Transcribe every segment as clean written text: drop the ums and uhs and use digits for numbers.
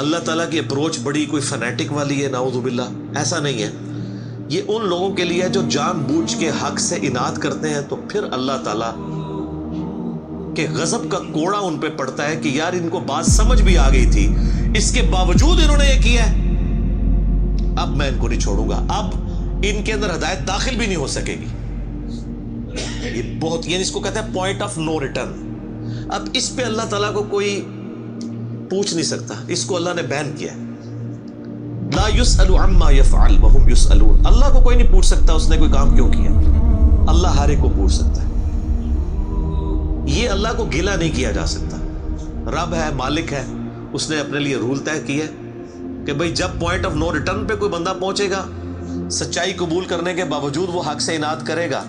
اللہ تعالیٰ کی اپروچ بڑی کوئی فنیٹک والی ہے، نعوذ باللہ، ایسا نہیں ہے. یہ ان لوگوں کے لیے جو جان بوجھ کے حق سے اناد کرتے ہیں، تو پھر اللہ تعالیٰ کہ غضب کا کوڑا ان پہ پڑتا ہے کہ یار ان کو بات سمجھ بھی آ گئی تھی، اس کے باوجود انہوں نے یہ کیا ہے، اب میں ان کو نہیں چھوڑوں گا، اب ان کے اندر ہدایت داخل بھی نہیں ہو سکے گی. یہ بہت، یعنی اس کو کہتے ہیں پوائنٹ آف نو ریٹرن. اب اس پہ اللہ تعالیٰ کو کوئی پوچھ نہیں سکتا، اس کو اللہ نے بین کیا ہے. لا يسأل عما يفعل وهم يسألون. اللہ کو کوئی نہیں پوچھ سکتا اس نے کوئی کام کیوں کیا، اللہ ہر ایک کو پوچھ سکتا ہے. یہ اللہ کو گلہ نہیں کیا جا سکتا. رب ہے، مالک ہے، اس نے اپنے لیے رول طے کیا کہ بھئی جب پوائنٹ آف نو ریٹرن پہ کوئی بندہ پہنچے گا، سچائی قبول کرنے کے باوجود وہ حق سے اناد کرے گا،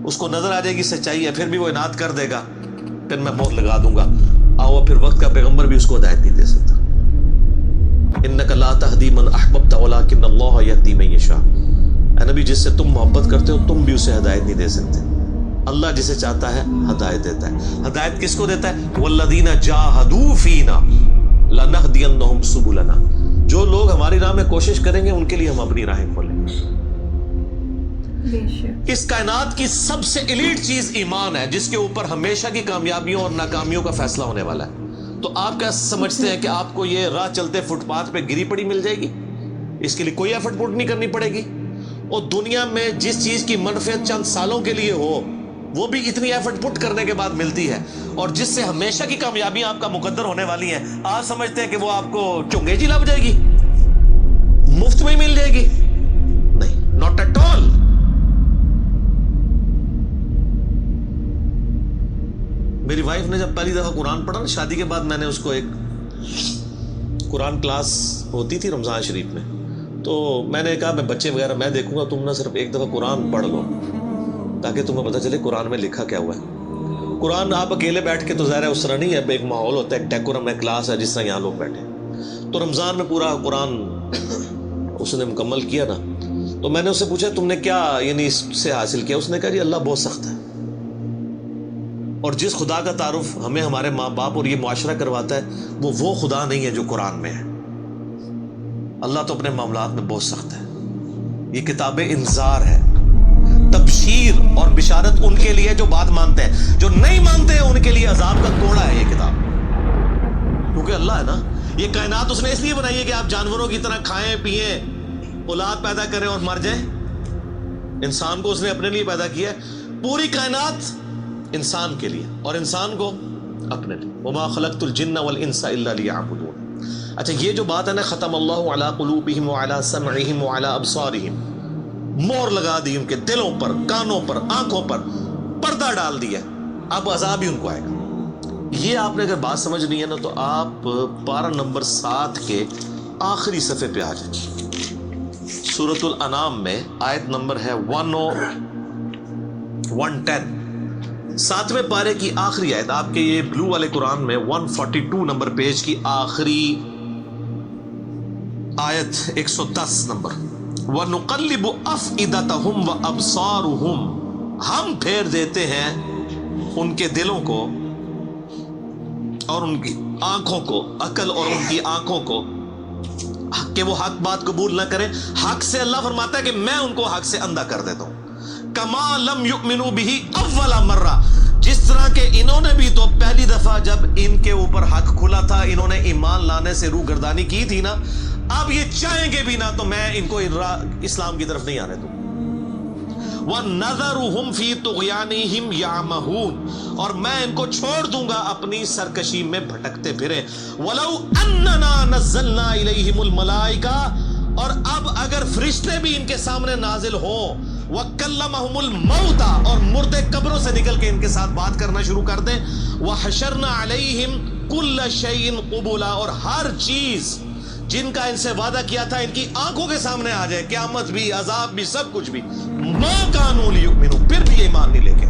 اس کو نظر آ جائے گی سچائی ہے، پھر بھی وہ اناد کر دے گا، پھر میں مہر لگا دوں گا. آؤ پھر وقت کا پیغمبر بھی اس کو ہدایت نہیں دے سکتا. انک لا تہدی من احببت ولکن اللہ یہدی من یشاء. اے نبی، جس سے تم محبت کرتے ہو تم بھی اسے ہدایت نہیں دے سکتے، اللہ جسے چاہتا ہے ہدایت دیتا ہے. ہدایت کس کو دیتا ہے؟ والذین جاہدوا فینا لنہدینہم سبلنا. جو لوگ ہماری راہ میں کوشش کریں گے ان کے لیے ہم اپنی راہیں کھولیں گے. اس کائنات کی سب سے ایلیٹ چیز ایمان ہے، جس کے اوپر ہمیشہ کی کامیابیوں اور ناکامیوں کا فیصلہ ہونے والا ہے. تو آپ کیا سمجھتے ہیں کہ آپ کو یہ راہ چلتے فٹ پاتھ پہ گری پڑی مل جائے گی؟ اس کے لیے کوئی ایفرٹ پٹ نہیں کرنی پڑے گی. اور دنیا میں جس چیز کی منفعت چند سالوں کے لیے ہو وہ بھی اتنی ایفرٹ پٹ کرنے کے بعد ملتی ہے، اور جس سے ہمیشہ کی کامیابیاں آپ کا مقدر ہونے والی ہیں، آپ سمجھتے ہیں کہ وہ آپ کو چنگیزی لگ جائے گی، مفت میں ہی مل جائے گی؟ نہیں، ناٹ ایٹ آل. میری وائف نے جب پہلی دفعہ قرآن پڑھا نا شادی کے بعد، میں نے اس کو ایک قرآن کلاس ہوتی تھی رمضان شریف میں، تو میں نے کہا میں بچے وغیرہ میں دیکھوں گا، تم نہ صرف ایک دفعہ قرآن پڑھ لو تاکہ تمہیں پتہ چلے قرآن میں لکھا کیا ہوا ہے. قرآن آپ اکیلے بیٹھ کے تو ظاہر ہے اس طرح نہیں ہے، ایک ماحول ہوتا ہے، ایک ڈیکورم ہے، کلاس ہے، جس طرح یہاں لوگ بیٹھے. تو رمضان میں پورا قرآن اس نے مکمل کیا نا، تو میں نے اس سے پوچھا تم نے کیا یعنی اس سے حاصل کیا؟ اس نے کہا جی اللہ بہت سخت ہے، اور جس خدا کا تعارف ہمیں ہمارے ماں باپ اور یہ معاشرہ کرواتا ہے وہ خدا نہیں ہے جو قرآن میں ہے. اللہ تو اپنے معاملات میں بہت سخت ہے. یہ کتاب انذار ہے، تبشیر اور بشارت ان کے لیے جو بات مانتے ہیں، جو نہیں مانتے ہیں ان کے لیے عذاب کا کوڑا ہے یہ کتاب. کیونکہ اللہ ہے نا، یہ کائنات اس نے اس لیے بنائی ہے کہ آپ جانوروں کی طرح کھائیں پیئیں، اولاد پیدا کریں اور مر جائیں. انسان کو اس نے اپنے لیے پیدا کیا ہے، پوری کائنات انسان کے لیے اور انسان کو اپنے لیے. وما خلقت الجن والانس الا لیعبدون. اچھا یہ جو بات ہے نا، ختم اللہ علی قلوبہم وعلی سمعہم وعلی ابصارہم، مہر لگا دی ان کے دلوں پر، کانوں پر، آنکھوں پر، پردہ ڈال دیا، اب عذاب ہی ان کو آئے گا. یہ آپ نے اگر بات سمجھنی ہے نا تو آپ پارہ نمبر 7 کے آخری صفحے پہ آ جائیں. سورۃ الانعام میں آیت نمبر ہے 110، 7ویں پارے کی آخری آیت. آپ کے یہ بلو والے قرآن میں 142 نمبر پیج کی آخری آیت 110 نمبر. وَنُقَلِّبُ أَفْئِدَتَهُمْ وَأَبْصَارُهُمْ، ہم پھیر دیتے ہیں ان کے دلوں کو اور ان کی آنکھوں کو، عقل اور ان کی آنکھوں کو، کہ وہ حق بات قبول نہ کریں. حق سے اللہ فرماتا ہے کہ میں ان کو حق سے اندھا کر دیتا ہوں. کما لم یؤمنوا بہ اول مرہ، جس طرح کہ انہوں نے بھی تو پہلی دفعہ جب ان کے اوپر حق کھلا تھا انہوں نے ایمان لانے سے روگردانی کی تھی نا، اب یہ چاہیں گے بھی نہ تو میں ان کو اسلام کی طرف نہیں آنے دوں. وَنَذَرُهُمْ فِي طُغْيَانِهِمْ يَعْمَهُونَ، اور میں ان کو چھوڑ دوں گا اپنی سرکشی میں بھٹکتے پھرے. وَلَوْ أَنَّنَا نَزَّلْنَا إِلَيْهِمُ الْمَلَائِكَةَ، اور اب اگر فرشتے بھی ان کے سامنے نازل ہوں، وَكَلَّمَهُمُ الْمَوْتَى، اور مردے قبروں سے نکل کے ان کے ساتھ بات کرنا شروع کر دیں. وَحَشَرْنَا عَلَيْهِمْ كُلَّ شَيْءٍ قُبُلًا، اور ہر چیز جن کا ان سے وعدہ کیا تھا ان کی آنکھوں کے سامنے آ جائے، قیامت بھی، عذاب بھی، سب کچھ بھی. مَا كَانُوا لِيُؤْمِنُوا، پھر بھی ایمان نہیں لے کے.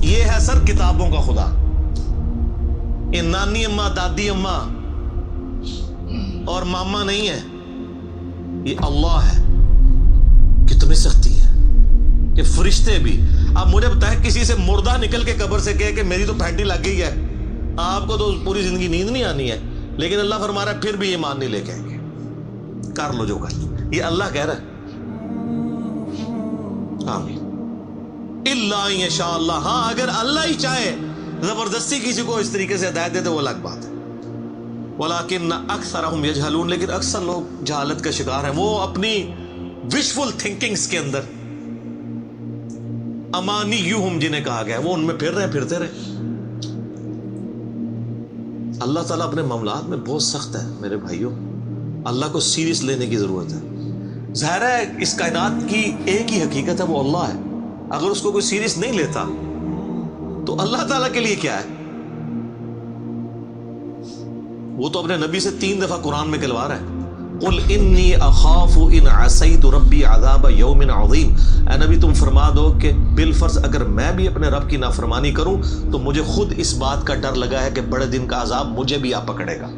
یہ ہے سر کتابوں کا خدا. یہ نانی اماں، دادی اماں اور ماما نہیں ہے، یہ اللہ ہے. کتنی سختی ہے کہ فرشتے بھی. اب مجھے بتائیں کسی سے مردہ نکل کے قبر سے کہے کہ میری تو پھینٹی لگ گئی ہے، آپ کو تو پوری زندگی نیند نہیں آنی ہے، لیکن اللہ فرما رہا ہے پھر بھی ایمان نہیں لے کے آئیں گے، کر لو جو کر، یہ اللہ کہہ رہا ہے۔ آمین۔ الا ان یشاء اللہ، ہاں اگر اللہ ہی چاہے زبردستی کسی کو اس طریقے سے ہدایت دے تو وہ الگ بات ہے۔ ولیکن اکثرہم یجہلون، لیکن اکثر لوگ جہالت کا شکار ہیں، وہ اپنی وشفل تھنکنگز کے اندر، امانیہم جنہیں کہا گیا ہے، وہ ان میں پھر رہے، پھرتے رہے۔ اللہ تعالیٰ اپنے معاملات میں بہت سخت ہے میرے بھائیوں، اللہ کو سیریس لینے کی ضرورت ہے۔ ظاہر ہے اس کائنات کی ایک ہی حقیقت ہے، وہ اللہ ہے، اگر اس کو کوئی سیریس نہیں لیتا تو اللہ تعالیٰ کے لیے کیا ہے؟ وہ تو اپنے نبی سے 3 دفعہ قرآن میں کہلوا رہا ہے، قل انی اخاف ان عصیت ربی عذاب یوم عظیم، اے نبی تم فرما دو کہ بالفرض اگر میں بھی اپنے رب کی نافرمانی کروں تو مجھے خود اس بات کا ڈر لگا ہے کہ بڑے دن کا عذاب مجھے بھی آ پکڑے گا۔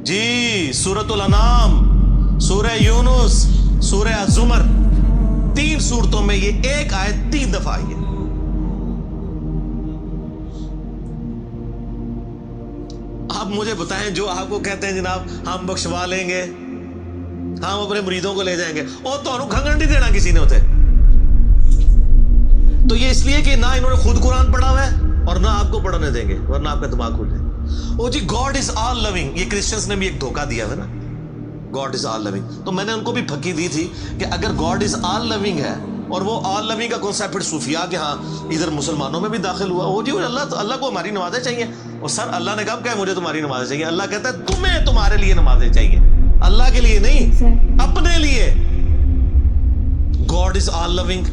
جی سورۃ الانعام، سورہ یونس، سورہ الزمر، 3 سورتوں میں یہ ایک آیت 3 دفعہ آئی ہے۔ آپ مجھے بتائیں جو آپ کو کہتے ہیں جناب ہم بخشوا لیں گے، ہم اپنے مریدوں کو لے جائیں گے، اور تو کھنگن نہیں دینا کسی نے ہوتے، تو یہ اس لیے کہ نہ انہوں نے خود قرآن پڑھا ہوا ہے اور نہ آپ کو پڑھنے دیں گے، ورنہ آپ کا دماغ کھل جائے۔ او جی گاڈ از آل لونگ، یہ کرسچنز نے بھی ایک دھوکہ دیا ہے نا، گاڈ از آل لونگ، تو میں نے ان کو بھی پھکی دی تھی کہ اگر گاڈ از آل لونگ ہے اور وہ آل لونگ کا کانسیپٹ پھر صوفیاء کے ہاں ادھر مسلمانوں میں بھی داخل ہوا، وہ جی اللہ کو ہماری نمازیں چاہیے، اور سر اللہ نے کب کہا مجھے تمہاری نمازیں چاہیے؟ اللہ کہتا ہے تمہیں تمہارے لیے نمازیں چاہیے، اللہ کے لیے نہیں، اپنے لیے۔ گاڈ از آل لونگ،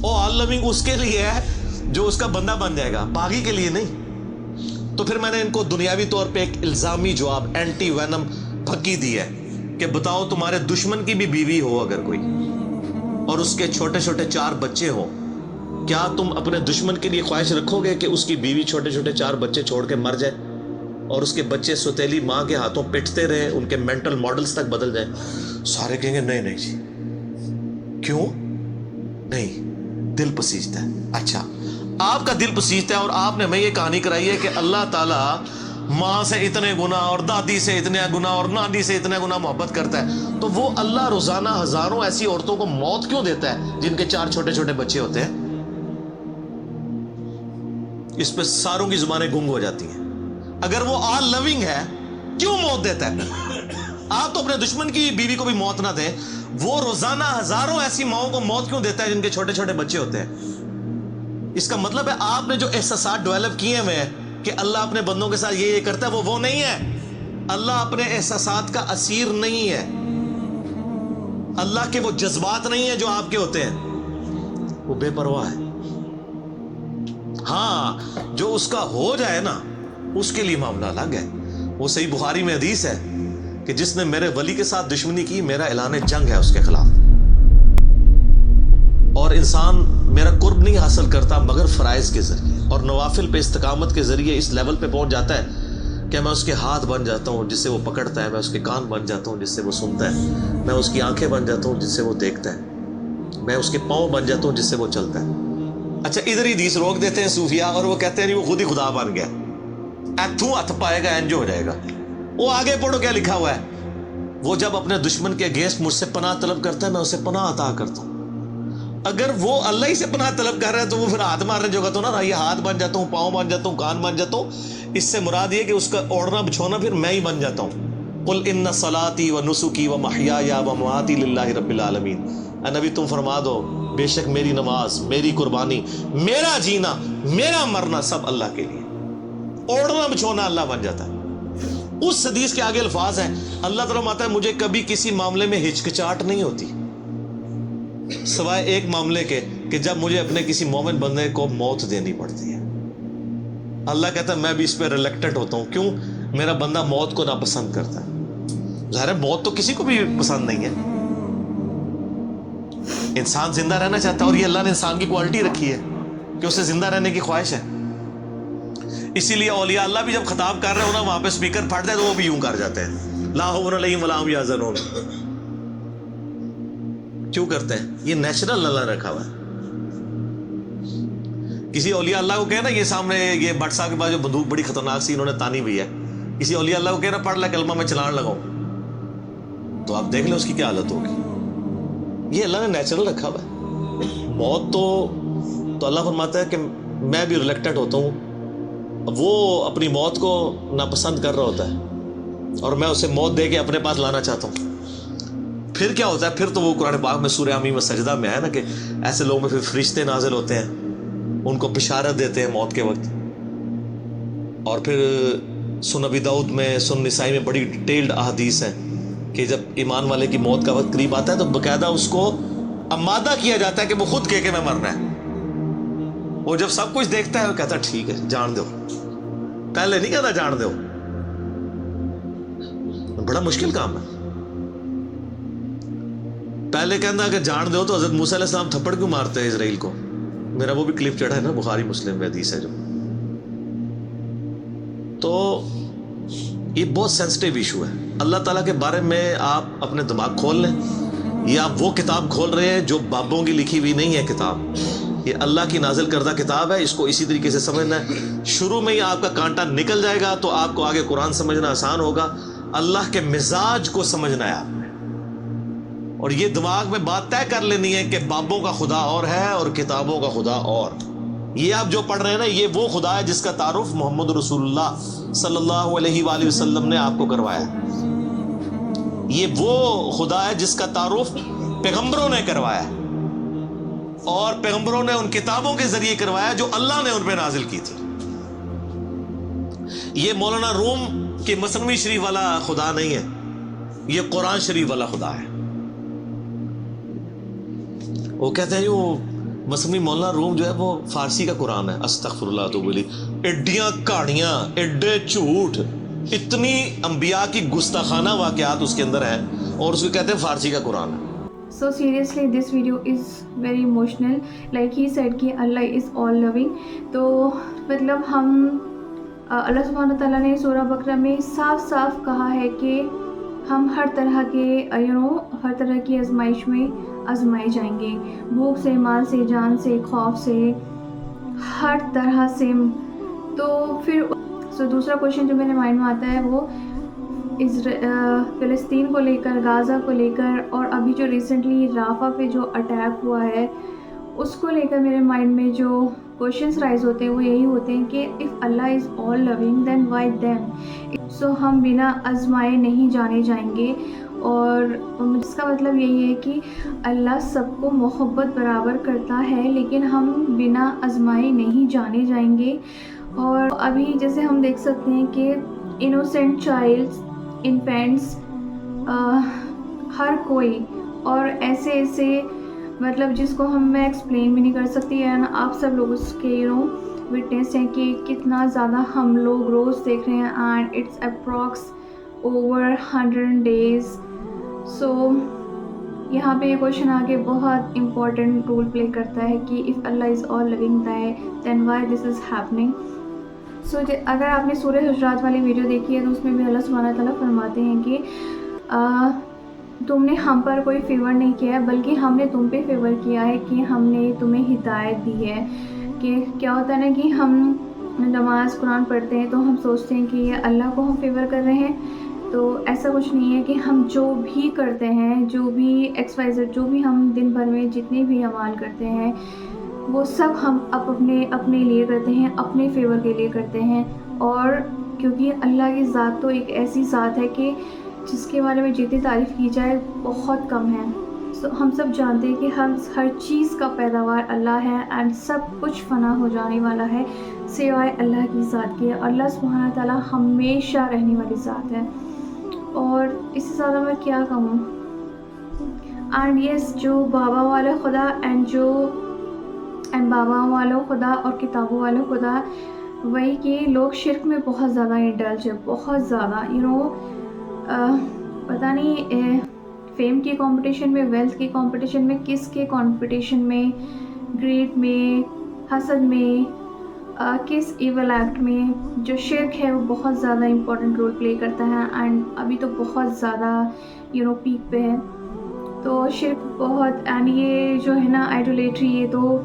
او آل لونگ اس کے لیے ہے جو اس کا بندہ بن جائے گا، باقی کے لیے نہیں۔ تو پھر میں نے ان کو دنیاوی طور پہ ایک الزامی جواب، اینٹی وینم پھکی دی ہے کہ بتاؤ تمہارے دشمن کی بھی بیوی ہو اگر کوئی اور اس کے چھوٹے چھوٹے 4 بچے ہوں، کیا تم اپنے دشمن کے لیے خواہش رکھو گے کہ اس کی بیوی چھوٹے چھوٹے 4 بچے چھوڑ کے مر جائے اور اس کے بچے سوتیلی ماں کے ہاتھوں پٹتے رہے، ان کے مینٹل ماڈلز تک بدل جائیں؟ سارے کہیں گے نہیں نہیں جی، کیوں نہیں؟ دل پسیجتا ہے۔ اچھا آپ کا دل پسیجتا ہے اور آپ نے ہمیں یہ کہانی کرائی ہے کہ اللہ تعالیٰ ماں سے اتنے گنا اور دادی سے اتنے گنا اور نانی سے اتنے گنا محبت کرتا ہے، تو وہ اللہ روزانہ ہزاروں ایسی عورتوں کو موت کیوں دیتا ہے جن کے 4 چھوٹے چھوٹے بچے ہوتے ہیں؟ اس پہ ساروں کی زبانیں گنگ ہو جاتی ہیں۔ اگر وہ آل لونگ ہے کیوں موت دیتا ہے؟ آپ تو اپنے دشمن کی بیوی کو بھی موت نہ دیں، وہ روزانہ ہزاروں ایسی ماؤں کو موت کیوں دیتا ہے جن کے چھوٹے چھوٹے بچے ہوتے ہیں؟ اس کا مطلب ہے آپ نے جو احساسات ڈیولپ کیے ہوئے ہیں کہ اللہ اپنے بندوں کے ساتھ یہ کرتا ہے، وہ نہیں ہے۔ اللہ اپنے احساسات کا اسیر نہیں ہے، اللہ کے وہ جذبات نہیں ہیں جو آپ کے ہوتے ہیں، وہ بے پرواہ ہے۔ ہاں جو اس کا ہو جائے نا اس کے لیے معاملہ الگ ہے۔ وہ صحیح بخاری میں حدیث ہے کہ جس نے میرے ولی کے ساتھ دشمنی کی میرا اعلان جنگ ہے اس کے خلاف، اور انسان میرا قرب نہیں حاصل کرتا مگر فرائض کے ذریعے اور نوافل پہ استقامت کے ذریعے اس لیول پہ پہنچ جاتا ہے کہ میں اس کے ہاتھ بن جاتا ہوں جس سے وہ پکڑتا ہے، میں اس کے کان بن جاتا ہوں جس سے وہ سنتا ہے، میں اس کی آنکھیں بن جاتا ہوں جس سے وہ دیکھتا ہے، میں اس کے پاؤں بن جاتا ہوں جس سے وہ چلتا ہے۔ اچھا ادھر ہی حدیث روک دیتے ہیں صوفیاء اور وہ کہتے ہیں نہیں وہ خود ہی خدا بن گیا، ایتھوں ہاتھ پائے گا اینج ہو جائے گا۔ وہ آگے پڑھو کیا لکھا ہوا ہے، وہ جب اپنے دشمن کے اگینسٹ مجھ سے پناہ طلب کرتا ہے میں اسے پناہ عطا کرتا ہوں۔ اگر وہ اللہ ہی سے پناہ طلب کر رہا ہے تو وہ پھر ہاتھ مارنے جو تو نا یہ ہاتھ بن جاتا ہوں، پاؤں بن جاتا ہوں، کان بن جاتا ہوں، اس سے مراد یہ کہ اس کا اوڑھنا بچھونا پھر میں ہی بن جاتا ہوں۔ قل ان صلاتی و نسکی و محیای و مماتی للہ رب العالمین، اے نبی تم فرما دو بے شک میری نماز، میری قربانی، میرا جینا، میرا مرنا سب اللہ کے لیے۔ اوڑھنا بچھونا اللہ بن جاتا ہے۔ اس حدیث کے آگے الفاظ ہیں، اللہ تعالیٰ ماتا ہے مجھے کبھی کسی معاملے میں ہچکچاہٹ نہیں ہوتی سوائے ایک معاملے کے کہ جب مجھے اپنے کسی مومن بندے کو موت دینی پڑتی ہے۔ اللہ کہتا ہے میں بھی اس پہ ریلیکٹڈ ہوتا ہوں، کیوں؟ میرا بندہ موت کو ناپسند کرتا ہے۔ ظاہر ہے موت تو کسی کو بھی پسند نہیں ہے، انسان زندہ رہنا چاہتا ہے اور یہ اللہ نے انسان کی کوالٹی رکھی ہے کہ اسے زندہ رہنے کی خواہش ہے۔ اسی لیے اولیاء اللہ بھی جب خطاب کر رہے ہو نا وہاں پہ سپیکر پھٹ جائے تو وہ بھی یوں کر جاتے ہیں، لا حول علیہم ولا هم یحزنون۔ کیوں کرتے ہیں؟ یہ نیچرل اللہ نے رکھا ہوا ہے۔ کسی اولیاء اللہ کو کہنا یہ سامنے یہ بٹ صاحب کے پاس جو بندوق بڑی خطرناک سی انہوں نے تانی ہوئی ہے کسی اولیاء اللہ کو کہنا پڑھ لے کلمہ میں چلان لگاؤں، تو آپ دیکھ لیں اس کی کیا حالت ہوگی۔ یہ اللہ نے نیچرل رکھا ہوا ہے۔ موت تو اللہ فرماتا ہے کہ میں بھی ریلیکٹڈ ہوتا ہوں، وہ اپنی موت کو ناپسند کر رہا ہوتا ہے اور میں اسے موت دے کے اپنے پاس لانا چاہتا ہوں۔ پھر کیا ہوتا ہے؟ پھر تو وہ قرآن پاک میں سورہ حمیم سجدہ میں ہے نا کہ ایسے لوگوں میں پھر فرشتے نازل ہوتے ہیں، ان کو بشارت دیتے ہیں موت کے وقت۔ اور پھر سنن ابی داؤد میں، سنن نسائی میں بڑی ڈیٹیلڈ احادیث ہیں کہ جب ایمان والے کی موت کا وقت قریب آتا ہے تو باقاعدہ اس کو آمادہ کیا جاتا ہے کہ وہ خود کہے کہ میں مرنا ہے۔ وہ جب سب کچھ دیکھتا ہے وہ کہتا ہے ٹھیک ہے جان دو، پہلے نہیں کہتا جان دو۔ بڑا مشکل کام ہے۔ پہلے کہنا کہ جان دو تو حضرت موسیٰ علیہ السلام تھپڑ کیوں مارتے ہیں اسرائیل کو؟ میرا وہ بھی کلپ چڑھا ہے نا، بخاری مسلم میں حدیث ہے جو۔ تو یہ بہت سینسٹیو ایشو ہے۔ اللہ تعالیٰ کے بارے میں آپ اپنے دماغ کھول لیں، یہ آپ وہ کتاب کھول رہے ہیں جو بابوں کی لکھی ہوئی نہیں ہے کتاب، یہ اللہ کی نازل کردہ کتاب ہے۔ اس کو اسی طریقے سے سمجھنا ہے۔ شروع میں ہی آپ کا کانٹا نکل جائے گا تو آپ کو آگے قرآن سمجھنا آسان ہوگا۔ اللہ کے مزاج کو سمجھنا ہے آپ نے، اور یہ دماغ میں بات طے کر لینی ہے کہ بابوں کا خدا اور ہے اور کتابوں کا خدا اور۔ یہ آپ جو پڑھ رہے ہیں نا، یہ وہ خدا ہے جس کا تعارف محمد رسول اللہ صلی اللہ علیہ وآلہ وسلم نے آپ کو کروایا ہے۔ یہ وہ خدا ہے جس کا تعارف پیغمبروں نے کروایا ہے، اور پیغمبروں نے ان کتابوں کے ذریعے کروایا جو اللہ نے ان پہ نازل کی تھی۔ یہ مولانا روم کے مثنوی شریف والا خدا نہیں ہے، یہ قرآن شریف والا خدا ہے۔ وہ کہتے ہیں وہ مثنوی مولانا روم جو ہے وہ فارسی کا قرآن ہے۔ استغفر اللہ تو بولی ایڈیاں کہانیاں، ایڈے جھوٹ، اتنی انبیاء کی گستاخانہ واقعات اس کے اندر ہیں، اور اس کو کہتے ہیں فارسی کا قرآن ہے۔ So seriously this video is very emotional, like he said کہ اللہ is all loving۔ تو مطلب ہم اللہ سبحانہ تعالیٰ نے سورہ بقرہ میں صاف صاف کہا ہے کہ ہم ہر طرح کے ہر طرح کی آزمائش میں آزمائے جائیں گے، بھوک سے، مال سے، جان سے، خوف سے، ہر طرح سے۔ تو پھر دوسرا کوشچن جو میرے مائنڈ میں آتا ہے وہ فلسطین کو لے کر، غازہ کو لے کر، اور ابھی جو ریسنٹلی رافع پہ جو اٹیک ہوا ہے اس کو لے کر میرے مائنڈ میں جو کوشچنس رائز ہوتے ہیں وہ یہی ہوتے ہیں کہ if Allah is all loving then why them. So ہم بنا آزمائے نہیں جانے جائیں گے، اور اس کا مطلب یہی ہے کہ اللہ سب کو محبت برابر کرتا ہے، لیکن ہم بنا آزمائے نہیں جانے جائیں گے۔ اور ابھی جیسے ہم دیکھ سکتے ہیں کہ انوسینٹ چائلڈس، انفینٹس، ہر کوئی، اور ایسے مطلب جس کو میں ایکسپلین بھی نہیں کر سکتی، ہے نا، آپ سب لوگ اس کے وٹنس ہیں کہ کتنا زیادہ ہم لوگ روز دیکھ رہے ہیں، and it's approx over 100 days۔ So یہاں پہ یہ کوشچن آگے بہت امپورٹنٹ رول پلے کرتا ہے کہ if Allah is all loving then why this is happening. So اگر آپ نے سورہ حجرات والی ویڈیو دیکھی ہے تو اس میں بھی اللہ سبحانہ تعالیٰ فرماتے ہیں کہ تم نے ہم پر کوئی فیور نہیں کیا ہے، بلکہ ہم نے تم پہ فیور کیا ہے کہ ہم نے تمہیں ہدایت دی ہے۔ کہ کیا ہوتا ہے نا کہ ہم نماز قرآن پڑھتے ہیں تو ہم سوچتے ہیں کہ یہ اللہ کو ہم فیور کر رہے ہیں، تو ایسا کچھ نہیں ہے۔ کہ ہم جو بھی کرتے ہیں، جو بھی XYZ، جو بھی ہم دن بھر میں جتنے بھی اعمال کرتے ہیں، وہ سب ہم اپنے لیے کرتے ہیں، اپنے فیور کے لیے کرتے ہیں۔ اور کیونکہ اللہ کی ذات تو ایک ایسی ذات ہے کہ جس کے بارے میں جتنی تعریف کی جائے بہت کم ہے۔ ہم سب جانتے ہیں کہ ہر چیز کا پیداوار اللہ ہے، اینڈ سب کچھ فنا ہو جانے والا ہے سوائے اللہ کی ذات کے۔ اللہ سبحانہ تعالیٰ ہمیشہ رہنے والی ذات ہے، اور اس سے زیادہ میں کیا کہوں۔ اینڈ یس، جو بابا والا خدا اینڈ بابا والا خدا اور کتابوں والا خدا، وہی کہ لوگ شرک میں بہت زیادہ انڈلج ہے، بہت زیادہ۔ پتہ نہیں فیم کی کمپٹیشن میں، ویلتھ کی کمپٹیشن میں، کس کے کمپٹیشن میں، گریڈ میں، حسد میں، کس ایول ایکٹ میں، جو شرک ہے وہ بہت زیادہ امپورٹنٹ رول پلے کرتا ہے، اینڈ ابھی تو بہت زیادہ پیک پہ ہے۔ تو شرک بہت، اینڈ یہ جو ہے نا آئیڈولیٹری، یہ تو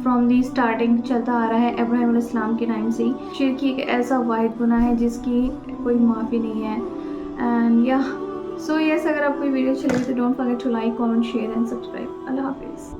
فرام دی اسٹارٹنگ چلتا آ رہا ہے ابراہیم علیہ السلام کے ٹائم سے ہی. شرک ایک ایسا واحد گناہ ہے جس کی کوئی معافی نہیں ہے. اینڈ یا سو یس, اگر آپ کو یہ ویڈیو اچھی لگی تو don't forget to like, comment, share and subscribe. Allah حافظ.